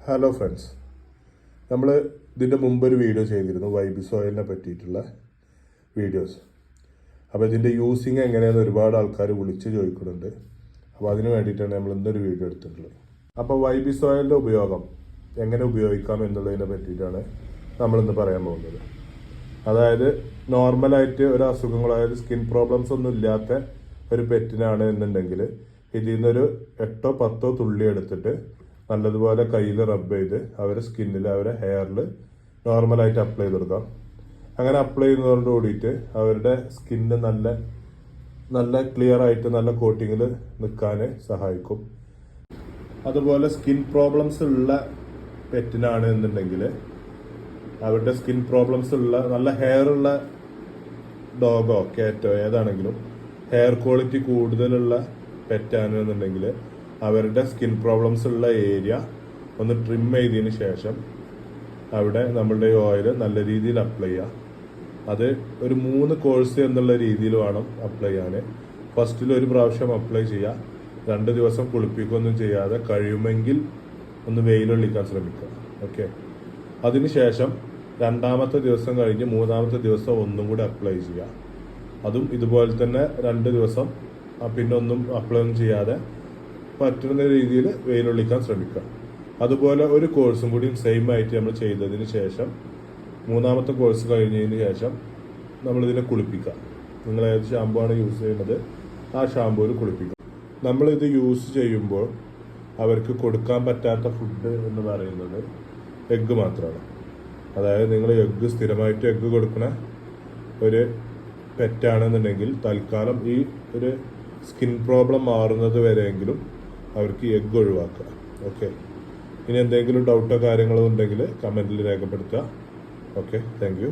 Hello friends, നമ്മൾ ഇതിൻ്റെ മുമ്പൊരു വീഡിയോ ചെയ്തിരുന്നു വൈബി സോയിലിനെ പറ്റിയിട്ടുള്ള വീഡിയോസ്. അപ്പോൾ ഇതിൻ്റെ യൂസിങ് എങ്ങനെയാണെന്ന് ഒരുപാട് ആൾക്കാർ വിളിച്ച് ചോദിക്കുന്നുണ്ട്. അപ്പോൾ അതിന് വേണ്ടിയിട്ടാണ് നമ്മൾ ഇന്നൊരു വീഡിയോ എടുത്തിട്ടുള്ളത്. അപ്പോൾ വൈബി സോയിലിൻ്റെ ഉപയോഗം എങ്ങനെ ഉപയോഗിക്കാം എന്നുള്ളതിനെ പറ്റിയിട്ടാണ് നമ്മളിന്ന് പറയാൻ പോകുന്നത്. അതായത് നോർമലായിട്ട് ഒരു അസുഖങ്ങളോ അതായത് സ്കിൻ പ്രോബ്ലംസ് ഒന്നും ഇല്ലാത്ത ഒരു പെറ്റിനാണ് എന്നുണ്ടെങ്കിൽ ഇതിൽ നിന്നൊരു 8-10 തുള്ളി എടുത്തിട്ട് നല്ലതുപോലെ കയ്യിൽ റബ്ബ് ചെയ്ത് അവരെ സ്കിന്നിൽ അവരെ ഹെയറിൽ നോർമലായിട്ട് അപ്ലൈ ചെയ്ത് കൊടുക്കാം. അങ്ങനെ അപ്ലൈ ചെയ്യുന്നതോട് കൂടിയിട്ട് അവരുടെ സ്കിന്ന് നല്ല ക്ലിയർ ആയിട്ട് നല്ല കോട്ടിങ്ങിൽ നിൽക്കാൻ സഹായിക്കും. അതുപോലെ സ്കിൻ പ്രോബ്ലംസ് ഉള്ള പെറ്റിനാണ് എന്നുണ്ടെങ്കിൽ അവരുടെ സ്കിൻ പ്രോബ്ലംസ് ഉള്ള നല്ല ഹെയർ ഉള്ള ഡോഗോ കാറ്റോ ഏതാണെങ്കിലും ഹെയർ ക്വാളിറ്റി കൂടുതലുള്ള പെറ്റാണ് എന്നുണ്ടെങ്കിൽ അവരുടെ സ്കിൻ പ്രോബ്ലംസ് ഉള്ള ഏരിയ ഒന്ന് ട്രിം ചെയ്തതിന് ശേഷം അവിടെ നമ്മളുടെ ഓയിൽ നല്ല രീതിയിൽ അപ്ലൈ ചെയ്യുക. അത് ഒരു 3 കോഴ്സ് എന്നുള്ള രീതിയിൽ വേണം അപ്ലൈ ചെയ്യാൻ. ഫസ്റ്റിൽ ഒരു പ്രാവശ്യം അപ്ലൈ ചെയ്യുക, 2 ദിവസം കുളിപ്പിക്കുകയൊന്നും ചെയ്യാതെ കഴിയുമെങ്കിൽ ഒന്ന് വെയിലൊള്ളിക്കാൻ ശ്രമിക്കുക. ഓക്കെ, അതിനുശേഷം 2ാമത്തെ ദിവസം കഴിഞ്ഞ് 3ാമത്തെ ദിവസം ഒന്നും കൂടി അപ്ലൈ ചെയ്യുക. അതും ഇതുപോലെ തന്നെ 2 ദിവസം പിന്നെ ഒന്നും അപ്ലൈ ഒന്നും ചെയ്യാതെ പറ്റുന്ന രീതിയിൽ വെയിലൊള്ളിക്കാൻ ശ്രമിക്കുക. അതുപോലെ ഒരു കോഴ്സും കൂടി സെയിം ആയിട്ട് നമ്മൾ ചെയ്തതിന് ശേഷം 3ാമത്തെ കോഴ്സ് കഴിഞ്ഞതിന് ശേഷം നമ്മളിതിനെ കുളിപ്പിക്കുക. നിങ്ങൾ ഏത് ഷാമ്പു ആണ് യൂസ് ചെയ്യുന്നത് ആ ഷാമ്പൂവിൽ കുളിപ്പിക്കുക. നമ്മളിത് യൂസ് ചെയ്യുമ്പോൾ അവർക്ക് കൊടുക്കാൻ പറ്റാത്ത ഫുഡ് എന്ന് പറയുന്നത് എഗ്ഗ് മാത്രമാണ്. അതായത് നിങ്ങൾ എഗ്ഗ് സ്ഥിരമായിട്ട് എഗ്ഗ് കൊടുക്കുന്ന ഒരു പെറ്റാണെന്നുണ്ടെങ്കിൽ തൽക്കാലം ഈ ഒരു സ്കിൻ പ്രോബ്ലം മാറുന്നത് വരെയെങ്കിലും അവർക്ക് എഗ്ഗ് ഒഴിവാക്കുക. ഓക്കെ, ഇനി എന്തെങ്കിലും ഡൗട്ടോ കാര്യങ്ങളോ ഉണ്ടെങ്കിൽ കമൻറ്റിൽ രേഖപ്പെടുത്തുക. Okay, thank you.